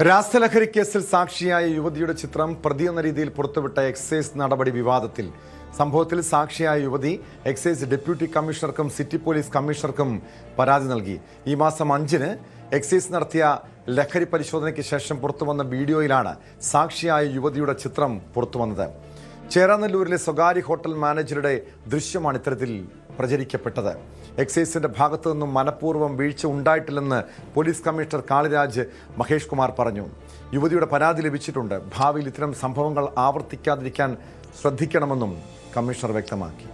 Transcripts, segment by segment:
രാസലഹരി കേസിൽ സാക്ഷിയായ യുവതിയുടെ ചിത്രം പ്രതി എന്ന രീതിയിൽ പുറത്തുവിട്ട എക്സൈസ് നടപടി വിവാദത്തിൽ. സംഭവത്തിൽ സാക്ഷിയായ യുവതി എക്സൈസ് ഡെപ്യൂട്ടി കമ്മീഷണർക്കും സിറ്റി പോലീസ് കമ്മീഷണർക്കും പരാതി നൽകി. ഈ മാസം 5-ന് എക്സൈസ് നടത്തിയ ലഹരി പരിശോധനയ്ക്ക് ശേഷം പുറത്തുവന്ന വീഡിയോയിലാണ് സാക്ഷിയായ യുവതിയുടെ ചിത്രം പുറത്തുവന്നത്. ചേരാനെല്ലൂരിലെ സ്വകാര്യ ഹോട്ടൽ മാനേജറുടെ ദൃശ്യമാണ് ഇത്തരത്തിൽ പ്രചരിക്കപ്പെട്ടത്. എക്സൈസിന്റെ ഭാഗത്തു നിന്നും മനഃപൂർവ്വം വീഴ്ച ഉണ്ടായിട്ടില്ലെന്ന് പോലീസ് കമ്മീഷണർ കാളിരാജ് മഹേഷ് കുമാർ പറഞ്ഞു. യുവതിയുടെ പരാതി ലഭിച്ചിട്ടുണ്ട്. ഭാവിയിൽ ഇത്തരം സംഭവങ്ങൾ ആവർത്തിക്കാതിരിക്കാൻ ശ്രദ്ധിക്കണമെന്നും കമ്മീഷണർ വ്യക്തമാക്കി.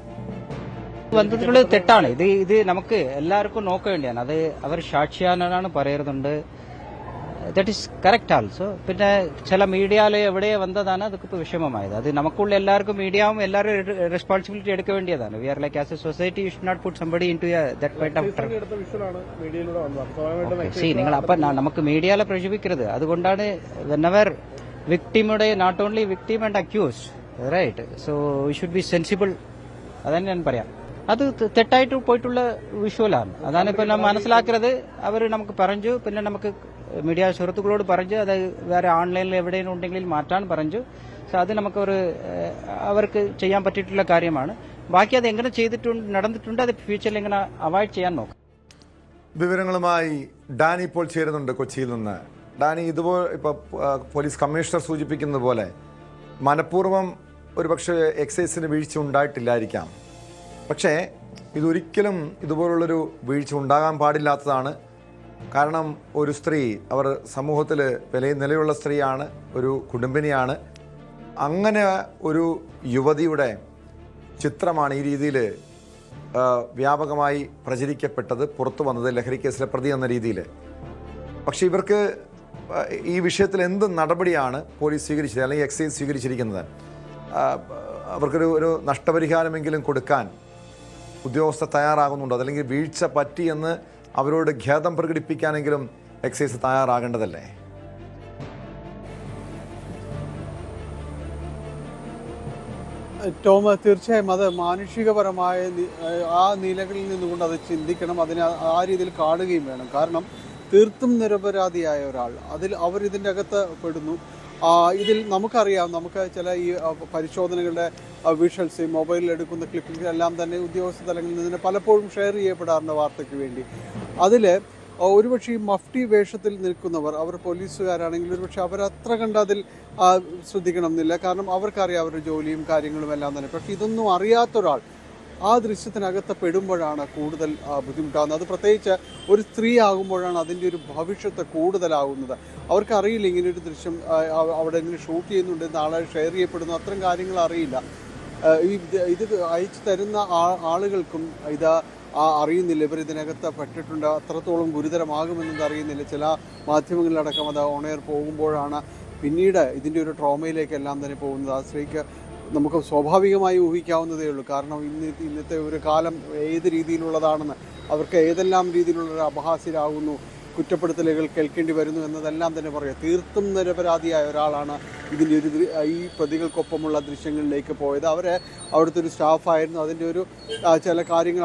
ബന്ധത്തിലുള്ള തെറ്റാണ് ഇത് നമുക്ക് എല്ലാവർക്കും നോക്കേണ്ടിയാണ്. അത് അവർ സാക്ഷിയാണെന്നാണ് പറയുന്നുണ്ട്. That is correct also. പിന്നെ ചില മീഡിയയില് എവിടെ വന്നതാണ് അതൊക്കെ വിഷമമായത്. അത് നമുക്കുള്ള എല്ലാവർക്കും മീഡിയയും എല്ലാവരും റെസ്പോൺസിബിലിറ്റി എടുക്ക വേണ്ടിയതാണ്. We are like as a society you should not put somebody into that kind of നിങ്ങൾ അപ്പൊ നമുക്ക് മീഡിയയിലെ പ്രചരിപ്പിക്കരുത്. അതുകൊണ്ടാണ് വെനെവർ വിക്ടിമുടെ not only victim and accuse right, so we should be sensible. അതന്നെ ഞാൻ പറയാം. അത് തെറ്റായിട്ട് പോയിട്ടുള്ള വിഷ്വലാണ്. അതാണ് ഇപ്പൊ ഞാൻ മനസ്സിലാക്കുന്നത്. അവർ നമുക്ക് പറഞ്ഞു, പിന്നെ നമുക്ക് മീഡിയ സുഹൃത്തുക്കളോട് പറഞ്ഞു, അത് വേറെ ഓൺലൈനിൽ എവിടെയും ഉണ്ടെങ്കിൽ മാറ്റാൻ പറഞ്ഞു. സോ അത് നമുക്ക് അവർക്ക് ചെയ്യാൻ പറ്റിയിട്ടുള്ള കാര്യമാണ്. ബാക്കി അത് എങ്ങനെ നടന്നിട്ടുണ്ട്, അത് ഫ്യൂച്ചറിൽ എങ്ങനെ അവോയ്ഡ് ചെയ്യാൻ നോക്കാം. വിവരങ്ങളുമായി ഡാനി ഇപ്പോൾ ചേരുന്നുണ്ട് കൊച്ചിയിൽ നിന്ന്. ഡാനി, ഇതുപോലെ ഇപ്പൊ പോലീസ് കമ്മീഷണർ സൂചിപ്പിക്കുന്നത് പോലെ മനഃപൂർവ്വം ഒരുപക്ഷെ എക്സൈസിന് വീഴ്ച ഉണ്ടായിട്ടില്ലായിരിക്കാം. പക്ഷേ ഇതൊരിക്കലും ഇതുപോലുള്ളൊരു വീഴ്ച ഉണ്ടാകാൻ പാടില്ലാത്തതാണ്. കാരണം ഒരു സ്ത്രീ, അവർ സമൂഹത്തിൽ നിലയുള്ള സ്ത്രീയാണ്, ഒരു കുടുംബിനിയാണ്. അങ്ങനെ ഒരു യുവതിയുടെ ചിത്രമാണ് ഈ രീതിയിൽ വ്യാപകമായി പ്രചരിക്കപ്പെട്ടത്, പുറത്തു വന്നത് ലഹരി കേസിലെ പ്രതി എന്ന രീതിയിൽ. പക്ഷേ ഇവർക്ക് ഈ വിഷയത്തിൽ എന്ത് നടപടിയാണ് പോലീസ് സ്വീകരിച്ചത്, അല്ലെങ്കിൽ എക്സൈസ് സ്വീകരിച്ചിരിക്കുന്നത്? അവർക്കൊരു നഷ്ടപരിഹാരമെങ്കിലും കൊടുക്കാൻ ഉദ്യോഗസ്ഥർ തയ്യാറാകുന്നുണ്ടോ? അതല്ലെങ്കിൽ വീഴ്ച പറ്റിയെന്ന് അവരോട് ഖേദം പ്രകടിപ്പിക്കാനെങ്കിലും എക്സൈസ് തയ്യാറാകേണ്ടതല്ലേ? ടോം, തീർച്ചയായും അത് മാനുഷികപരമായ ആ നിലകളിൽ നിന്നുകൊണ്ട് അത് ചിന്തിക്കണം, അതിനെ ആ രീതിയിൽ കാണുകയും വേണം. കാരണം തീർത്തും നിരപരാധിയായ ഒരാൾ അവരിതിൻ്റെ അകത്ത് പെടുന്നു. ഇതിൽ നമുക്കറിയാം, നമുക്ക് ചില ഈ പരിശോധനകളുടെ വിഷ്വൽസ്, മൊബൈലിൽ എടുക്കുന്ന ക്ലിപ്പിംഗ് എല്ലാം തന്നെ ഉദ്യോഗസ്ഥ തലങ്ങളിൽ നിന്ന് പലപ്പോഴും ഷെയർ ചെയ്യപ്പെടാറുണ്ട് വാർത്തയ്ക്ക് വേണ്ടി. അതിൽ ഒരുപക്ഷെ ഈ മഫ്റ്റി വേഷത്തിൽ നിൽക്കുന്നവർ, അവർ പോലീസുകാരാണെങ്കിൽ ഒരുപക്ഷെ അവരത്ര കണ്ട് അതിൽ ശ്രദ്ധിക്കണം എന്നില്ല. കാരണം അവർക്കറിയാം അവരുടെ ജോലിയും കാര്യങ്ങളും എല്ലാം തന്നെ. പക്ഷെ ഇതൊന്നും അറിയാത്തൊരാൾ ആ ദൃശ്യത്തിനകത്ത് പെടുമ്പോഴാണ് കൂടുതൽ ബുദ്ധിമുട്ടാകുന്നത്. അത് പ്രത്യേകിച്ച് ഒരു സ്ത്രീ ആകുമ്പോഴാണ് അതിൻ്റെ ഒരു ഭവിഷ്യത്ത് കൂടുതലാകുന്നത്. അവർക്കറിയില്ല ഇങ്ങനെയൊരു ദൃശ്യം അവിടെ ഇങ്ങനെ ഷൂട്ട് ചെയ്യുന്നുണ്ട്, നാളെ ഷെയർ ചെയ്യപ്പെടുന്നു, അത്തരം കാര്യങ്ങൾ അറിയില്ല. ഇത് അയച്ചു തരുന്ന ആളുകൾക്കും ഇത് അറിയുന്നില്ല. ഇവർ ഇതിനകത്ത് പെട്ടിട്ടുണ്ട്, അത്രത്തോളം ഗുരുതരമാകുമെന്നത് അറിയുന്നില്ല. ചില മാധ്യമങ്ങളിലടക്കം അത് ഓൺ എയർ പോകുമ്പോഴാണ് പിന്നീട് ഇതിൻ്റെ ഒരു ട്രോമയിലേക്കെല്ലാം തന്നെ പോകുന്നത്. ആ സ്ത്രീക്ക് നമുക്ക് സ്വാഭാവികമായി ഊഹിക്കാവുന്നതേ ഉള്ളൂ. കാരണം ഇന്നത്തെ ഒരു കാലം ഏത് രീതിയിലുള്ളതാണെന്ന്, അവർക്ക് ഏതെല്ലാം രീതിയിലുള്ളൊരു അപഹാസ്യരാകുന്നു, കുറ്റപ്പെടുത്തലുകൾ കേൾക്കേണ്ടി വരുന്നു എന്നതെല്ലാം തന്നെ പറയാം. തീർത്തും നിരപരാധിയായ ഒരാളാണ് ഇതിൻ്റെ ഈ പ്രതികൾക്കൊപ്പമുള്ള ദൃശ്യങ്ങളിലേക്ക് പോയത്. അവിടുത്തെ ഒരു സ്റ്റാഫായിരുന്നു. അതിൻ്റെ ഒരു ചില കാര്യങ്ങൾ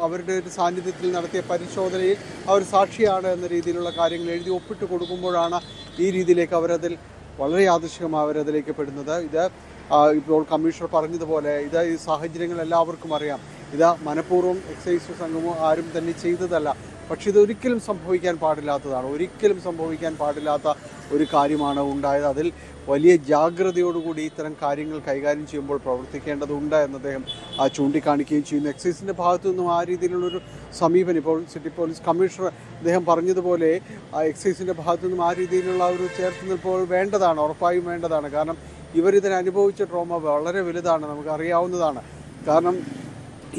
അവരുടെ ഒരു സാന്നിധ്യത്തിൽ നടത്തിയ പരിശോധനയിൽ അവർ സാക്ഷിയാണ് എന്ന രീതിയിലുള്ള കാര്യങ്ങൾ എഴുതി ഒപ്പിട്ട് കൊടുക്കുമ്പോഴാണ് ഈ രീതിയിലേക്ക് അവരതിൽ വളരെ യാദൃശ്ചികമായി അവരതിലേക്ക് പെടുന്നത്. ഇപ്പോൾ കമ്മീഷണർ പറഞ്ഞതുപോലെ ഈ സാഹചര്യങ്ങൾ എല്ലാവർക്കും അറിയാം. മനഃപൂർവ്വം എക്സൈസ് സംഘമോ ആരും തന്നെ ചെയ്തതല്ല. പക്ഷെ ഇതൊരിക്കലും സംഭവിക്കാൻ പാടില്ലാത്തതാണ്. ഒരിക്കലും സംഭവിക്കാൻ പാടില്ലാത്ത ഒരു കാര്യമാണ് ഉണ്ടായത്. അതിൽ വലിയ ജാഗ്രതയോടുകൂടി ഇത്തരം കാര്യങ്ങൾ കൈകാര്യം ചെയ്യുമ്പോൾ പ്രവർത്തിക്കേണ്ടതുണ്ട് എന്ന് അദ്ദേഹം ചൂണ്ടിക്കാണിക്കുകയും ചെയ്യുന്നു. എക്സൈസിൻ്റെ ഭാഗത്തു നിന്നും ആ രീതിയിലുള്ളൊരു സമീപനം ഇപ്പോൾ സിറ്റി പോലീസ് കമ്മീഷണർ അദ്ദേഹം പറഞ്ഞതുപോലെ എക്സൈസിൻ്റെ ഭാഗത്തു നിന്നും ആ രീതിയിലുള്ള ഒരു ചേർത്തുനിൽപ്പോൾ വേണ്ടതാണ്, ഉറപ്പായും വേണ്ടതാണ്. കാരണം ഇവരിതിനനുഭവിച്ച ട്രോമ വളരെ വലുതാണ്, നമുക്കറിയാവുന്നതാണ്. കാരണം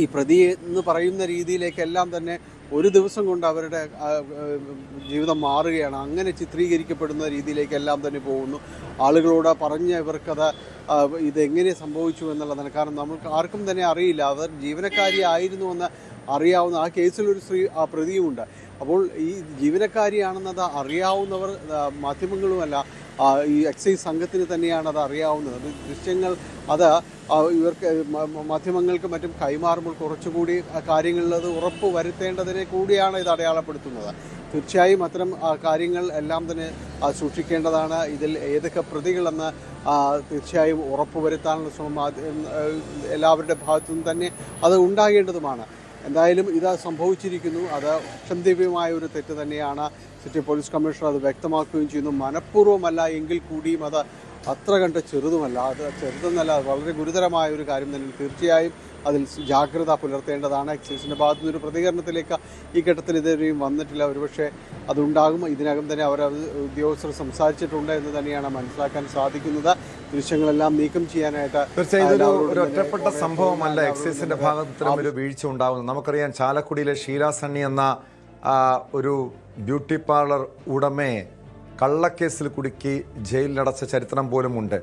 ഈ പ്രതി എന്ന് പറയുന്ന രീതിയിലേക്കെല്ലാം തന്നെ ഒരു ദിവസം കൊണ്ട് അവരുടെ ജീവിതം മാറുകയാണ്. അങ്ങനെ ചിത്രീകരിക്കപ്പെടുന്ന രീതിയിലേക്കെല്ലാം തന്നെ പോകുന്നു. ആളുകളോട് പറഞ്ഞ് ഇവർക്കത് ഇതെങ്ങനെ സംഭവിച്ചു എന്നുള്ളതാണ്. കാരണം നമ്മൾക്ക് ആർക്കും തന്നെ അറിയില്ല. അവർ ജീവനക്കാരിയായിരുന്നുവെന്ന് അറിയാവുന്ന ആ കേസിലൊരു പ്രതിയുമുണ്ട്. അപ്പോൾ ഈ ജീവനക്കാരിയാണെന്നത് അറിയാവുന്നവർ മാധ്യമങ്ങളുമല്ല, ഈ എക്സൈസ് സംഘത്തിന് തന്നെയാണ് അത് അറിയാവുന്നത്. അത് ദൃശ്യങ്ങൾ ഇവർക്ക് മാധ്യമങ്ങൾക്ക് മറ്റും കൈമാറുമ്പോൾ കുറച്ചുകൂടി കാര്യങ്ങളിൽ അത് ഉറപ്പ് വരുത്തേണ്ടതിനെ കൂടിയാണ് ഇത് അടയാളപ്പെടുത്തുന്നത്. തീർച്ചയായും അത്തരം കാര്യങ്ങൾ എല്ലാം തന്നെ സൂക്ഷിക്കേണ്ടതാണ്. ഇതിൽ ഏതൊക്കെ പ്രതികളെന്ന് തീർച്ചയായും ഉറപ്പുവരുത്താനുള്ള ശ്രമം എല്ലാവരുടെ ഭാഗത്തു നിന്ന് തന്നെ അത് ഉണ്ടാകേണ്ടതുമാണ്. എന്തായാലും ഇത് സംഭവിച്ചിരിക്കുന്നു. അത് അക്ഷന്തവ്യമായ ഒരു തെറ്റ് തന്നെയാണ്. സിറ്റി പോലീസ് കമ്മീഷണർ അത് വ്യക്തമാക്കുകയും ചെയ്യുന്നു. മനഃപൂർവ്വമല്ല എങ്കിൽ കൂടിയും അത് അത്ര കണ്ട് ചെറുതുമല്ല, അത് ചെറുതെന്നല്ല, വളരെ ഗുരുതരമായ ഒരു കാര്യം തന്നെ. തീർച്ചയായും അതിൽ ജാഗ്രത പുലർത്തേണ്ടതാണ്. എക്സൈസിൻ്റെ ഭാഗത്തു നിന്നൊരു പ്രതികരണത്തിലേക്ക് ഈ ഘട്ടത്തിൽ ഇതുവരെയും വന്നിട്ടില്ല. ഒരുപക്ഷെ അതുണ്ടാകും. ഇതിനകം തന്നെ ഉദ്യോഗസ്ഥർ സംസാരിച്ചിട്ടുണ്ട് എന്ന് തന്നെയാണ് മനസ്സിലാക്കാൻ സാധിക്കുന്നത്. ദൃശ്യങ്ങളെല്ലാം നീക്കം ചെയ്യാനായിട്ട് ഒരു ഒറ്റപ്പെട്ട സംഭവമല്ല എക്സൈസിന്റെ ഭാഗത്ത് ഒരു വീഴ്ച ഉണ്ടാകുന്നത്. നമുക്കറിയാം, ചാലക്കുടിയിലെ ഷീല സണ്ണി എന്ന ഒരു ബ്യൂട്ടി പാർലർ ഉടമയെ കള്ളക്കേസിൽ കുടുക്കി ജയിലിലടച്ച ചരിത്രം പോലുമുണ്ട്.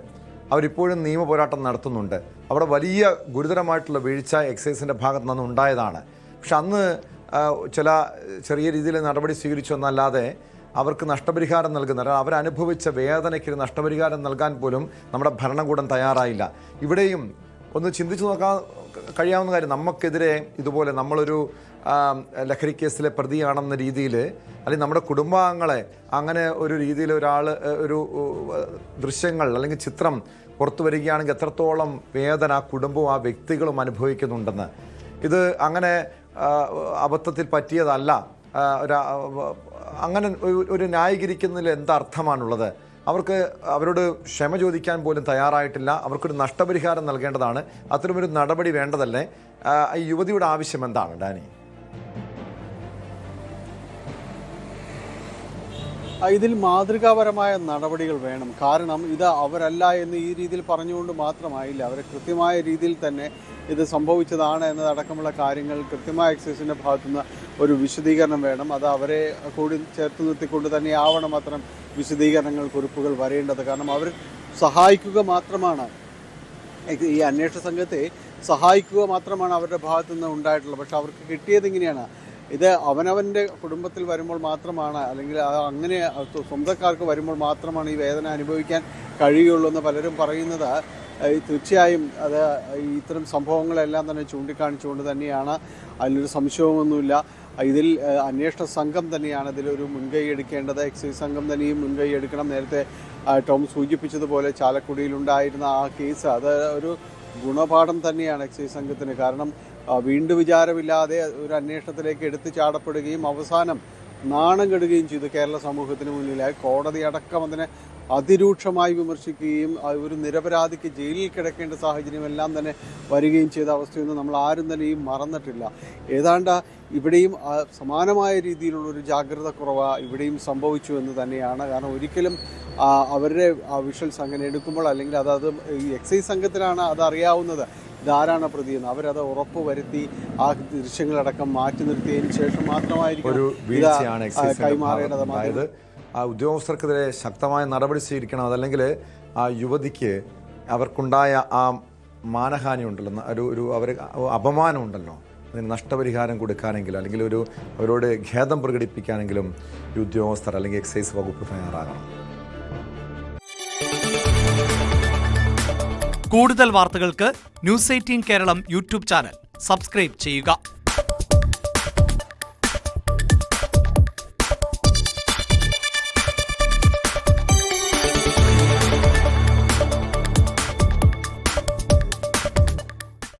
അവരിപ്പോഴും നിയമ പോരാട്ടം നടത്തുന്നുണ്ട്. അവിടെ വലിയ ഗുരുതരമായിട്ടുള്ള വീഴ്ച എക്സൈസിൻ്റെ ഭാഗത്തു നിന്ന് ഉണ്ടായതാണ്. പക്ഷെ അന്ന് ചില ചെറിയ രീതിയിൽ നടപടി സ്വീകരിച്ചു എന്നല്ലാതെ അവർക്ക് നഷ്ടപരിഹാരം നൽകുന്ന, അവരനുഭവിച്ച വേദനയ്ക്ക് നഷ്ടപരിഹാരം നൽകാൻ പോലും നമ്മുടെ ഭരണകൂടം തയ്യാറായില്ല. ഇവിടെയും ഒന്ന് ചിന്തിച്ചു നോക്കാൻ കഴിയാവുന്ന കാര്യം, നമുക്കെതിരെ ഇതുപോലെ നമ്മളൊരു ലഹരി കേസിലെ പ്രതിയാണെന്ന രീതിയിൽ, അല്ലെങ്കിൽ നമ്മുടെ കുടുംബാംഗങ്ങളെ അങ്ങനെ ഒരു രീതിയിൽ ഒരാൾ ഒരു ദൃശ്യങ്ങൾ അല്ലെങ്കിൽ ചിത്രം പുറത്തു വരികയാണെങ്കിൽ എത്രത്തോളം വേദന ആ കുടുംബവും ആ വ്യക്തികളും അനുഭവിക്കുന്നുണ്ടെന്ന്. ഇത് അങ്ങനെ അബദ്ധത്തിൽ പറ്റിയതല്ല. അങ്ങനെ ഒരു ന്യായീകരിക്കുന്നതിൽ എന്തർത്ഥമാണുള്ളത്? അവരോട് ക്ഷമ ചോദിക്കാൻ പോലും തയ്യാറായിട്ടില്ല. അവർക്കൊരു നഷ്ടപരിഹാരം നൽകേണ്ടതാണ്. അത്തരമൊരു നടപടി വേണ്ടതല്ലേ? ഈ യുവതിയുടെ ആവശ്യം എന്താണ് ഡാനി? ഇതിൽ മാതൃകാപരമായ നടപടികൾ വേണം. കാരണം ഇത് അവരല്ല എന്ന് ഈ രീതിയിൽ പറഞ്ഞുകൊണ്ട് മാത്രമായില്ല. അവരെ കൃത്യമായ രീതിയിൽ തന്നെ ഇത് സംഭവിച്ചതാണ് എന്നതടക്കമുള്ള കാര്യങ്ങൾ കൃത്യമായ എക്സൈസിൻ്റെ ഭാഗത്തുനിന്ന് ഒരു വിശദീകരണം വേണം. അത് അവരെ കൂടി ചേർത്ത് നിർത്തിക്കൊണ്ട് തന്നെ ആവണം അത്തരം വിശദീകരണങ്ങൾ, കുറിപ്പുകൾ വരേണ്ടത്. കാരണം അവർ സഹായിക്കുക മാത്രമാണ്, ഈ അന്വേഷണ സംഘത്തെ സഹായിക്കുക മാത്രമാണ് അവരുടെ ഭാഗത്തുനിന്ന് ഉണ്ടായിട്ടുള്ളത്. പക്ഷെ അവർക്ക് കിട്ടിയത് ഇങ്ങനെയാണ്. ഇത് അവനവൻ്റെ കുടുംബത്തിൽ വരുമ്പോൾ മാത്രമാണ്, അല്ലെങ്കിൽ അങ്ങനെ സ്വന്തക്കാർക്ക് വരുമ്പോൾ മാത്രമാണ് ഈ വേദന അനുഭവിക്കാൻ കഴിയുള്ളൂ എന്ന് പലരും പറയുന്നത് തീർച്ചയായും അത് ഇത്തരം സംഭവങ്ങളെല്ലാം തന്നെ ചൂണ്ടിക്കാണിച്ചുകൊണ്ട് തന്നെയാണ്. അതിലൊരു സംശയവുമൊന്നുമില്ല. ഇതിൽ അന്വേഷണ സംഘം തന്നെയാണ് ഇതിലൊരു മുൻകൈ എടുക്കേണ്ടത്. എക്സൈസ് സംഘം തന്നെയും മുൻകൈ എടുക്കണം. നേരത്തെ ടോം സൂചിപ്പിച്ചതുപോലെ ചാലക്കുടിയിലുണ്ടായിരുന്ന ആ കേസ് അത് ഒരു ഗുണപാഠം തന്നെയാണ് എക്സൈസ് സംഘത്തിന്. കാരണം വീണ്ടും വിചാരമില്ലാതെ ഒരു അന്വേഷണത്തിലേക്ക് എടുത്തു ചാടപ്പെടുകയും അവസാനം നാണം കെടുകയും ചെയ്തു കേരള സമൂഹത്തിന് മുന്നിലായി. കോടതി അടക്കം അതിനെ അതിരൂക്ഷമായി വിമർശിക്കുകയും ഒരു നിരപരാധിക്ക് ജയിലിൽ കിടക്കേണ്ട സാഹചര്യമെല്ലാം തന്നെ വരികയും ചെയ്ത അവസ്ഥയൊന്നും നമ്മൾ ആരും തന്നെ ഈ മറന്നിട്ടില്ല. ഏതാണ്ട് ഇവിടെയും സമാനമായ രീതിയിലുള്ളൊരു ജാഗ്രത കുറവ് ഇവിടെയും സംഭവിച്ചു എന്ന് തന്നെയാണ്. കാരണം ഒരിക്കലും അവരുടെ വിഷ്വൽസ് അങ്ങനെ എടുക്കുമ്പോൾ, അല്ലെങ്കിൽ അത് ഈ എക്സൈസ് സംഘത്തിനാണ് അതറിയാവുന്നത് ഇതാരാണ് പ്രതിയെന്ന്. അവരത് ഉറപ്പ് വരുത്തി ആ ദൃശ്യങ്ങളടക്കം മാറ്റി നിർത്തിയതിന് ശേഷം മാത്രമായിരിക്കും കൈമാറേണ്ടത്. അതായത് ആ ഉദ്യോഗസ്ഥർക്കെതിരെ ശക്തമായ നടപടി സ്വീകരിക്കണം. അതല്ലെങ്കിൽ ആ യുവതിക്ക് അവർക്കുണ്ടായ ആ മാനഹാനി ഉണ്ടല്ലോ, ഒരു അവർ അപമാനം ഉണ്ടല്ലോ, അതിന് നഷ്ടപരിഹാരം കൊടുക്കാനെങ്കിലും അല്ലെങ്കിൽ അവരോട് ഖേദം പ്രകടിപ്പിക്കാനെങ്കിലും ഈ ഉദ്യോഗസ്ഥർ അല്ലെങ്കിൽ എക്സൈസ് വകുപ്പ് തയ്യാറാകണം. കൂടുതൽ വാർത്തകൾക്ക് news 18 Keralam YouTube channel subscribe ചെയ്യുക.